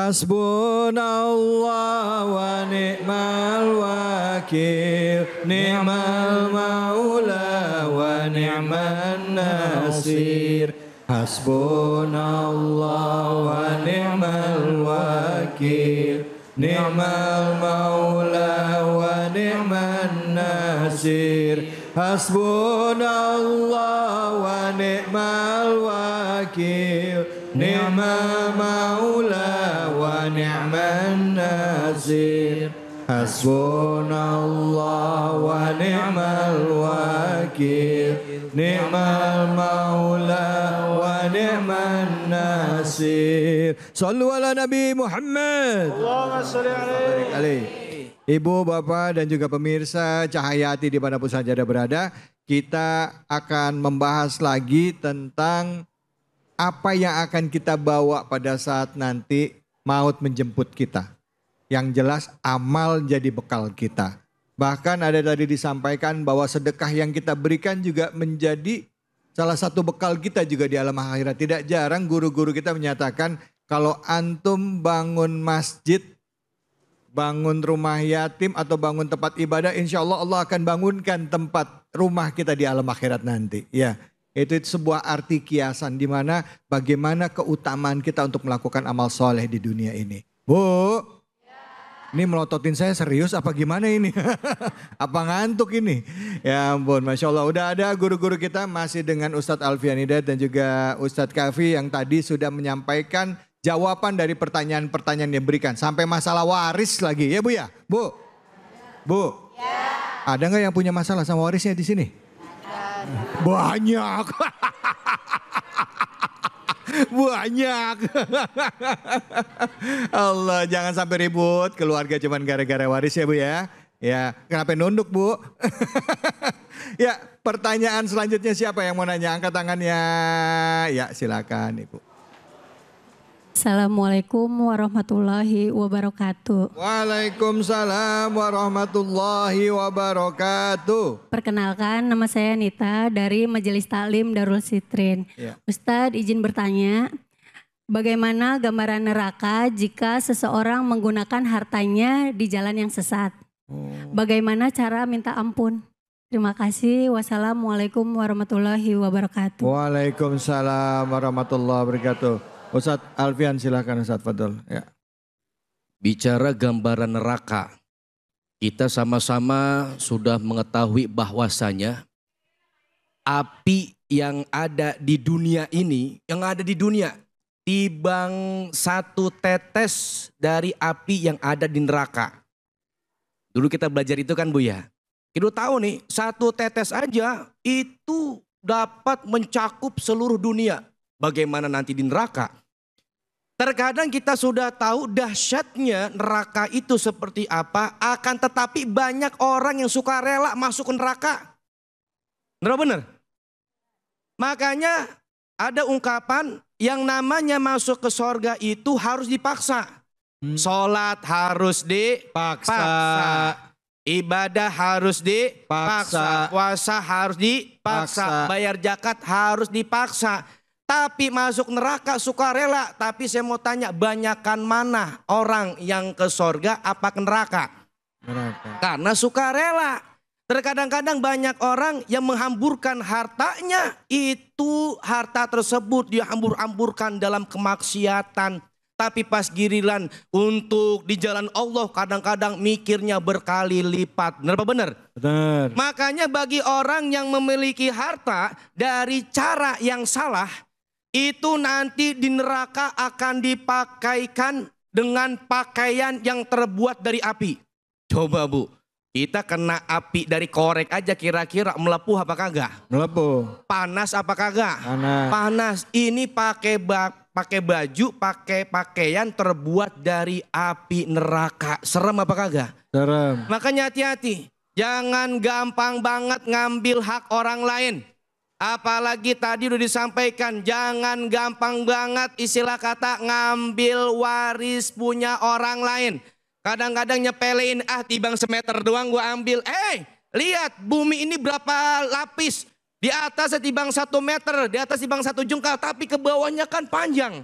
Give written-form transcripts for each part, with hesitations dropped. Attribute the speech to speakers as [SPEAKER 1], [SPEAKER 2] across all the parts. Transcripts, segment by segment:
[SPEAKER 1] Hasbunallah wa ni'mal wakil, ni'mal maula wa ni'man nasir. Hasbunallah wa ni'mal wakil, ni'mal maula wa ni'man nasir. Hasbunallah wa ni'mal wakil, ni'mal maula wa ni'man nasir. Hasbunallah wa ni'mal wakil, ni'mal maula wa ni'man nasir. Sallu ala Nabi Muhammad.
[SPEAKER 2] Allahumma sholli alaihi.
[SPEAKER 1] Ibu, Bapak, dan juga pemirsa Cahayati dimanapun saja Anda berada, kita akan membahas lagi tentang apa yang akan kita bawa pada saat nanti maut menjemput kita. Yang jelas amal jadi bekal kita. Bahkan ada tadi disampaikan bahwa sedekah yang kita berikan juga menjadi salah satu bekal kita juga di alam akhirat. Tidak jarang guru-guru kita menyatakan kalau antum bangun masjid, bangun rumah yatim atau bangun tempat ibadah, insya Allah Allah akan bangunkan tempat rumah kita di alam akhirat nanti. Ya, itu sebuah arti kiasan di mana bagaimana keutamaan kita untuk melakukan amal soleh di dunia ini. Bu, ini melototin saya serius apa gimana ini? Apa ngantuk ini? Ya ampun, Masya Allah. Udah ada guru-guru kita masih dengan Ustadz Alfian Hidayat dan juga Ustadz Kafi yang tadi sudah menyampaikan jawaban dari pertanyaan-pertanyaan yang diberikan. Sampai masalah waris lagi ya Bu ya? Bu? Bu? Ya. Ada nggak yang punya masalah sama warisnya di sini? Banyak. Banyak. Allah, jangan sampai ribut keluarga cuman gara-gara waris ya Bu ya. Ya, kenapa nunduk Bu? Ya, pertanyaan selanjutnya siapa yang mau nanya? Angkat tangannya. Ya, silakan Ibu.
[SPEAKER 3] Assalamualaikum warahmatullahi wabarakatuh.
[SPEAKER 1] Waalaikumsalam warahmatullahi wabarakatuh.
[SPEAKER 3] Perkenalkan, nama saya Nita dari Majelis Taklim Darul Sitrin.
[SPEAKER 1] Ya.
[SPEAKER 3] Ustadz izin bertanya, bagaimana gambaran neraka jika seseorang menggunakan hartanya di jalan yang sesat? Bagaimana cara minta ampun? Terima kasih. Wassalamualaikum warahmatullahi wabarakatuh.
[SPEAKER 1] Waalaikumsalam warahmatullahi wabarakatuh. Ustadz Alfian silahkan Ustadz Fadol. Ya.
[SPEAKER 4] Bicara gambaran neraka, kita sama-sama sudah mengetahui bahwasanya api yang ada di dunia ini, timbang satu tetes dari api yang ada di neraka. Dulu kita belajar itu kan Bu ya. Kita tahu nih, satu tetes aja itu dapat mencakup seluruh dunia. Bagaimana nanti di neraka? Terkadang kita sudah tahu dahsyatnya neraka itu seperti apa, akan tetapi banyak orang yang suka rela masuk ke neraka. Benar? Makanya ada ungkapan yang namanya masuk ke sorga itu harus dipaksa. Sholat harus dipaksa. Ibadah harus dipaksa. Puasa harus dipaksa. Bayar zakat harus dipaksa. Tapi masuk neraka sukarela. Tapi saya mau tanya, banyakan mana orang yang ke sorga apa ke neraka? Karena sukarela. Terkadang-kadang banyak orang yang menghamburkan hartanya. Itu harta tersebut dia hambur-hamburkan dalam kemaksiatan. Tapi pas giliran untuk di jalan Allah kadang-kadang mikirnya berkali lipat. Benar apa benar?
[SPEAKER 1] Benar.
[SPEAKER 4] Makanya bagi orang yang memiliki harta dari cara yang salah, itu nanti di neraka akan dipakaikan dengan pakaian yang terbuat dari api. Coba Bu, kita kena api dari korek aja kira-kira melepuh apa kagak?
[SPEAKER 1] Melepuh.
[SPEAKER 4] Panas apa kagak?
[SPEAKER 1] Panas.
[SPEAKER 4] Panas. Ini pakai baju, pakai pakaian terbuat dari api neraka. Serem apa kagak?
[SPEAKER 1] Serem.
[SPEAKER 4] Makanya hati-hati. Jangan gampang banget ngambil hak orang lain. Apalagi tadi udah disampaikan, jangan gampang banget istilah kata ngambil waris punya orang lain. Kadang-kadang nyepelein, tibang semeter doang gua ambil. Lihat bumi ini berapa lapis. Di atas tibang 1 meter, di atas tibang 1 jengkal, tapi ke bawahnya kan panjang.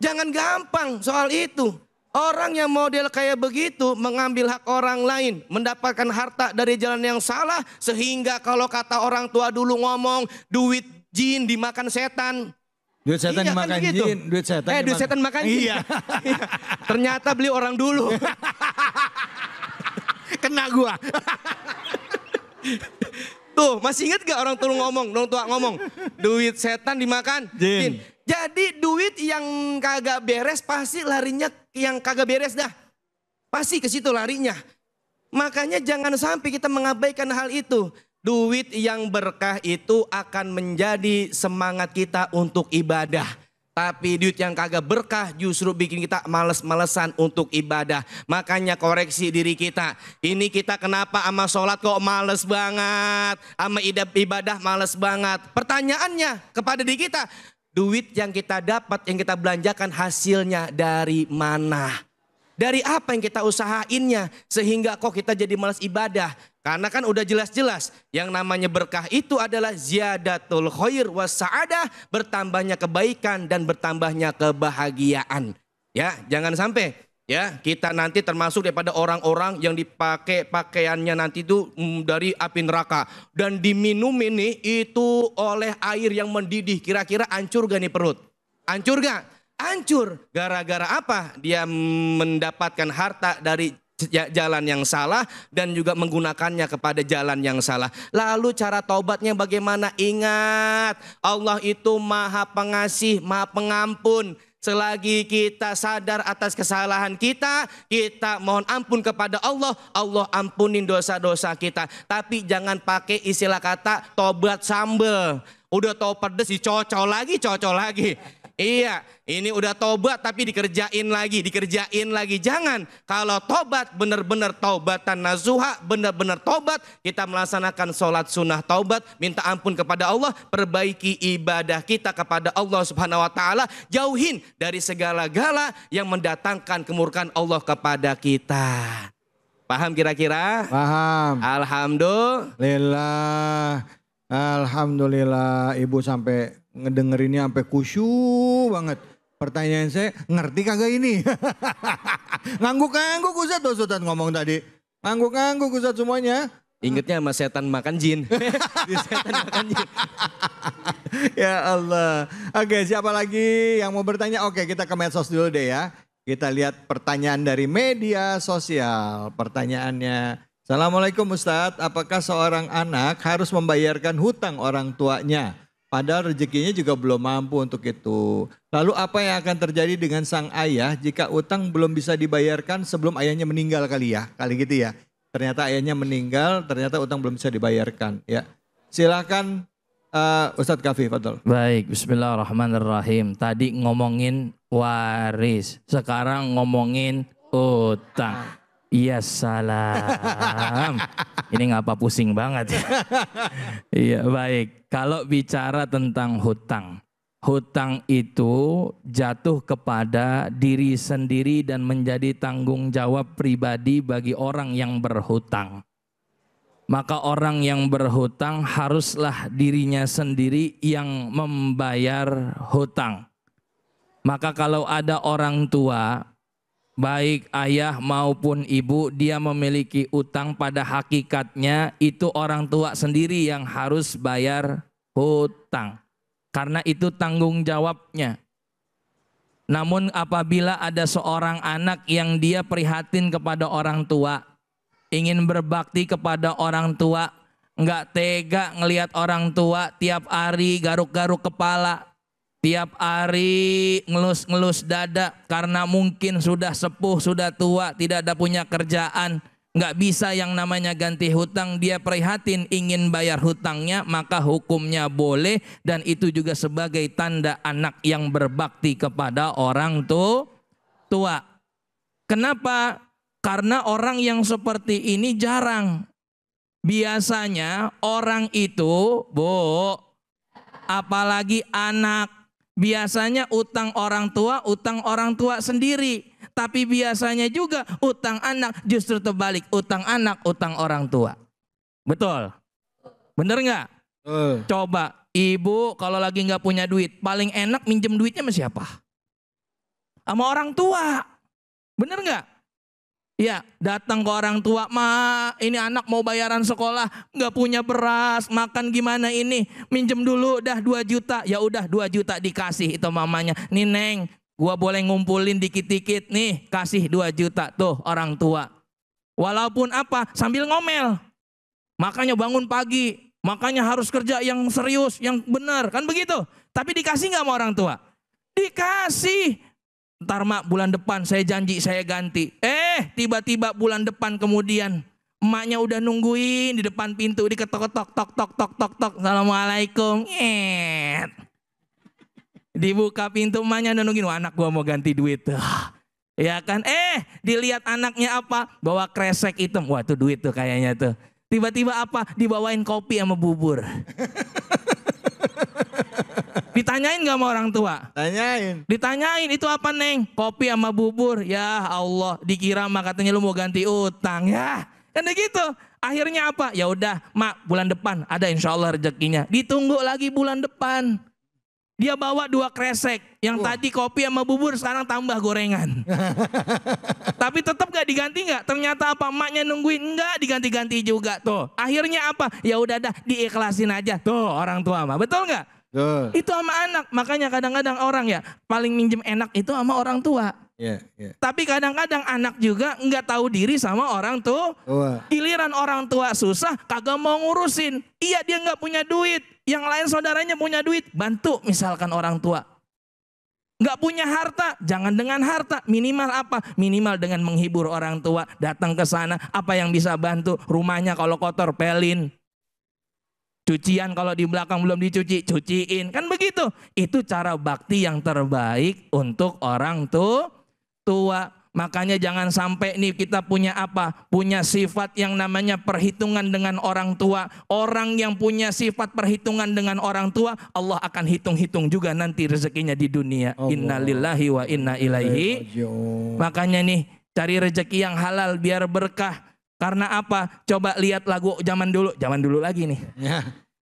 [SPEAKER 4] Jangan gampang soal itu. Orang yang model kayak begitu mengambil hak orang lain, mendapatkan harta dari jalan yang salah, sehingga kalau kata orang tua dulu ngomong duit jin dimakan setan.
[SPEAKER 1] Duit setan
[SPEAKER 4] Iya,
[SPEAKER 1] dimakan
[SPEAKER 4] kan begitu.
[SPEAKER 1] jin, duit setan
[SPEAKER 4] makan jin.
[SPEAKER 1] Iya.
[SPEAKER 4] Ternyata beli orang dulu.
[SPEAKER 1] Kena gua.
[SPEAKER 4] Tuh, masih ingat gak orang tua ngomong, duit setan dimakan jin. Jadi duit yang kagak beres pasti larinya yang kagak beres dah. Pasti ke situ larinya. Makanya jangan sampai kita mengabaikan hal itu. Duit yang berkah itu akan menjadi semangat kita untuk ibadah. Tapi duit yang kagak berkah justru bikin kita males-malesan untuk ibadah. Makanya koreksi diri kita. Ini kita kenapa sama sholat kok males banget. Sama ibadah males banget. Pertanyaannya kepada diri kita. Duit yang kita dapat, yang kita belanjakan hasilnya dari mana? Dari apa yang kita usahainnya sehingga kok kita jadi malas ibadah? Karena kan udah jelas-jelas yang namanya berkah itu adalah ziyadatul khair was sa'adah, bertambahnya kebaikan dan bertambahnya kebahagiaan. Ya, jangan sampai ya kita nanti termasuk daripada orang-orang yang dipakai pakaiannya nanti itu dari api neraka dan diminum ini itu oleh air yang mendidih. Kira-kira hancur gak nih perut? Hancur gak? Hancur. Gara-gara apa? Dia mendapatkan harta dari jalan yang salah dan juga menggunakannya kepada jalan yang salah. Lalu cara taubatnya bagaimana? Ingat, Allah itu Maha Pengasih, Maha Pengampun. Selagi kita sadar atas kesalahan kita, kita mohon ampun kepada Allah, Allah ampunin dosa-dosa kita. Tapi jangan pakai istilah kata tobat sambel. Udah tau pedes dicocol lagi. Iya, ini udah tobat tapi dikerjain lagi. Jangan, kalau tobat benar-benar taubatan nasuha, benar-benar tobat, kita melaksanakan sholat sunnah taubat, minta ampun kepada Allah, perbaiki ibadah kita kepada Allah Subhanahu wa taala, jauhin dari segala-gala yang mendatangkan kemurkaan Allah kepada kita. Paham kira-kira?
[SPEAKER 1] Paham. Alhamdulillah, Ibu sampai ngedengerinnya sampai khusyuk banget. Pertanyaan saya, ngerti kagak ini? Ngangguk-ngangguk Ustadz ngomong tadi. Ngangguk-ngangguk Ustadz semuanya.
[SPEAKER 4] Ingatnya sama setan makan jin. Setan makan jin.
[SPEAKER 1] Ya Allah. Oke, siapa lagi yang mau bertanya? Oke, kita ke medsos dulu deh ya. Kita lihat pertanyaan dari media sosial. Pertanyaannya, Assalamualaikum Ustadz, apakah seorang anak harus membayarkan hutang orang tuanya? Padahal rezekinya juga belum mampu untuk itu. Lalu apa yang akan terjadi dengan sang ayah jika utang belum bisa dibayarkan sebelum ayahnya meninggal kali gitu ya. Ternyata ayahnya meninggal, ternyata utang belum bisa dibayarkan ya. Silakan Ustadz Kafi, fadhol.
[SPEAKER 5] Baik, bismillahirrahmanirrahim. Tadi ngomongin waris, sekarang ngomongin utang. Iya salam. Ini ngapa pusing banget. Iya baik. Kalau bicara tentang hutang. Hutang itu jatuh kepada diri sendiri dan menjadi tanggung jawab pribadi bagi orang yang berhutang. Maka orang yang berhutang haruslah dirinya sendiri yang membayar hutang. Maka kalau ada orang tua, baik ayah maupun ibu, dia memiliki utang, pada hakikatnya itu orang tua sendiri yang harus bayar hutang. Karena itu tanggung jawabnya. Namun apabila ada seorang anak yang dia prihatin kepada orang tua, ingin berbakti kepada orang tua, nggak tega ngelihat orang tua tiap hari garuk-garuk kepala, tiap hari ngelus-ngelus dada karena mungkin sudah sepuh, sudah tua, tidak ada punya kerjaan, nggak bisa yang namanya ganti hutang, dia prihatin ingin bayar hutangnya, maka hukumnya boleh dan itu juga sebagai tanda anak yang berbakti kepada orang tua. Kenapa? Karena orang yang seperti ini jarang. Biasanya orang itu, Bu, apalagi anak, biasanya utang orang tua sendiri. Tapi biasanya juga utang anak justru terbalik. Utang anak, utang orang tua. Betul? Bener nggak? Coba ibu kalau lagi nggak punya duit, paling enak minjem duitnya sama siapa? Sama orang tua. Bener nggak? Ya, datang ke orang tua, "Ma, ini anak mau bayaran sekolah, nggak punya beras, makan gimana ini? Minjem dulu dah 2 juta." Ya udah 2 juta dikasih itu mamanya. "Nih Neng, gua boleh ngumpulin dikit-dikit nih, kasih 2 juta." Tuh orang tua. Walaupun apa? Sambil ngomel. Makanya bangun pagi, makanya harus kerja yang serius, yang benar, kan begitu? Tapi dikasih nggak sama orang tua? Dikasih. "Ntar mak, bulan depan saya janji saya ganti." Tiba-tiba bulan depan kemudian emaknya udah nungguin di depan pintu, diketok-ketok, tok tok tok tok tok, "Assalamualaikum." Dibuka pintu, emaknya udah nungguin, "Wah, anak gua mau ganti duit." Ya kan? Dilihat anaknya apa? Bawa kresek hitam. Wah, tuh duit tuh kayaknya tuh. Tiba-tiba apa? Dibawain kopi sama bubur. Ditanyain gak sama orang tua?
[SPEAKER 1] Tanyain.
[SPEAKER 5] Ditanyain, "Itu apa Neng?" "Kopi sama bubur." Ya Allah, dikira mah katanya lu mau ganti utang ya. Kan gitu. Akhirnya apa? Ya udah, Mak, bulan depan ada insya Allah rezekinya. Ditunggu lagi bulan depan. Dia bawa 2 kresek. Yang tadi kopi sama bubur, sekarang tambah gorengan. Tapi tetap gak diganti gak? Ternyata apa? Emaknya nungguin, enggak diganti-ganti juga tuh. Akhirnya apa? Ya udah dah, diikhlasin aja. Tuh orang tua mah, betul gak? Itu sama anak. Makanya kadang-kadang orang ya paling minjem enak itu sama orang tua. Tapi kadang-kadang anak juga nggak tahu diri sama orang tua. Giliran orang tua susah, kagak mau ngurusin. Iya, dia nggak punya duit. Yang lain saudaranya punya duit, bantu misalkan orang tua. Nggak punya harta, jangan dengan harta. Minimal apa? Minimal dengan menghibur orang tua. Datang ke sana, apa yang bisa bantu? Rumahnya kalau kotor, pelin. Cucian kalau di belakang belum dicuci, cuciin. Kan begitu. Itu cara bakti yang terbaik untuk orang tua. Makanya jangan sampai nih kita punya apa? Punya sifat yang namanya perhitungan dengan orang tua. Orang yang punya sifat perhitungan dengan orang tua, Allah akan hitung-hitung juga nanti rezekinya di dunia. Innalillahi wa inna ilaihi. Makanya nih cari rezeki yang halal biar berkah. Karena apa? Coba lihat lagu zaman dulu lagi nih.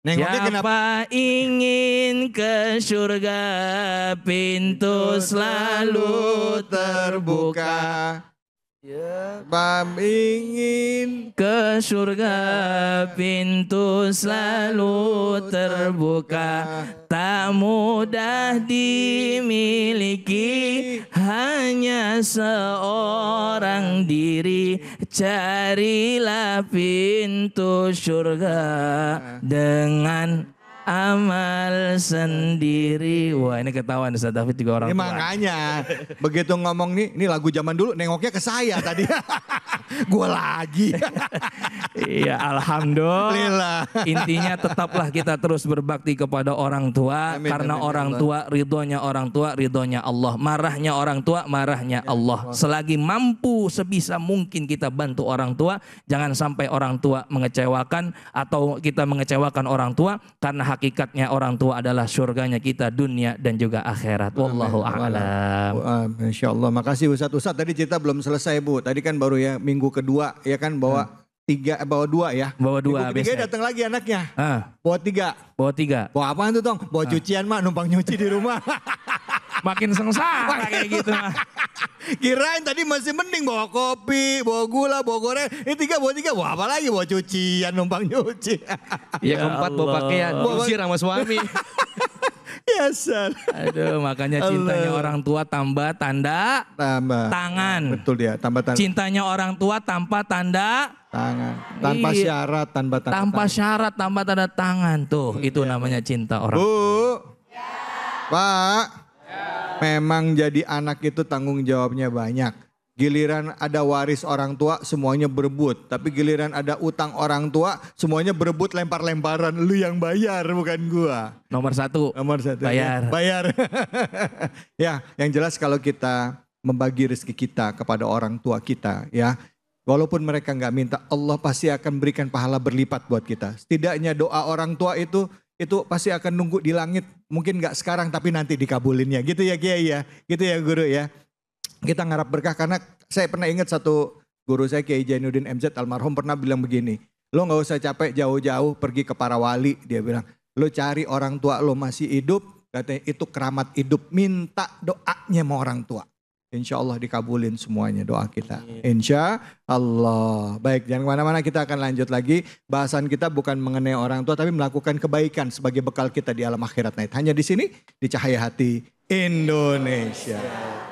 [SPEAKER 5] Siapa ingin ke surga, pintu selalu terbuka. Siapa ingin ke surga, pintu selalu terbuka. Tak mudah dimiliki, hanya seorang diri. Carilah pintu surga dengan amal sendiri. Wah, ini ketahuan Ustaz David juga orang tua.
[SPEAKER 1] Makanya begitu ngomong nih, ini lagu zaman dulu, nengoknya ke saya tadi. Gue lagi.
[SPEAKER 5] Iya, alhamdulillah. Intinya tetaplah kita terus berbakti kepada orang tua. Amin, karena amin, orang tua, ridhonya Allah. Marahnya orang tua, marahnya Allah. Selagi mampu sebisa mungkin kita bantu orang tua. Jangan sampai orang tua mengecewakan atau kita mengecewakan orang tua. Karena hakikatnya orang tua adalah surganya kita dunia dan juga akhirat. Wallahu a'lam.
[SPEAKER 1] Masya Allah. Makasih Ustadz. Tadi cerita belum selesai Bu. Tadi kan baru ya minggu kedua ya kan bawa 2 ya.
[SPEAKER 5] Bawa 2.
[SPEAKER 1] Minggu ketiga datang lagi anaknya. Bawa 3. Bawa apaan tuh Tong? Bawa cucian mak, numpang nyuci di rumah.
[SPEAKER 5] Makin sengsara kayak gitu mah.
[SPEAKER 1] Kirain tadi masih mending bawa kopi, bawa gula, bawa goreng. Ini 3 bawa apa lagi? Bawa cucian, numpang nyuci.
[SPEAKER 4] Ya keempat bawa pakaian, usir sama suami.
[SPEAKER 1] Biasa.
[SPEAKER 5] Aduh, makanya cintanya orang tua tambah tanda tangan.
[SPEAKER 1] Betul dia, tambah tanda.
[SPEAKER 5] Cintanya orang tua tanpa tanda
[SPEAKER 1] tangan. Tanpa syarat, tanpa
[SPEAKER 5] syarat, tanpa tanda tangan. Tuh, itu namanya cinta orang.
[SPEAKER 1] Bu, Pak, memang jadi anak itu tanggung jawabnya banyak. Giliran ada waris orang tua semuanya berebut. Tapi giliran ada utang orang tua semuanya berebut lempar-lemparan. Lu yang bayar bukan gua.
[SPEAKER 5] Nomor satu. Bayar.
[SPEAKER 1] Bayar. Ya yang jelas kalau kita membagi rezeki kita kepada orang tua kita ya. Walaupun mereka nggak minta, Allah pasti akan berikan pahala berlipat buat kita. Setidaknya doa orang tua itu pasti akan nunggu di langit. Mungkin nggak sekarang tapi nanti dikabulinnya. Gitu ya Kiai ya. Gitu ya Guru ya. Kita ngarap berkah karena saya pernah ingat satu guru saya Kiai Jainuddin MZ almarhum pernah bilang begini. Lo gak usah capek jauh-jauh pergi ke para wali. Dia bilang lo cari orang tua lo masih hidup. Katanya itu keramat hidup. Minta doanya sama orang tua. insya Allah dikabulin semuanya doa kita. Insya Allah. Baik, jangan kemana-mana, kita akan lanjut lagi. Bahasan kita bukan mengenai orang tua, tapi melakukan kebaikan sebagai bekal kita di alam akhirat. Hanya di sini, di Cahaya Hati Indonesia.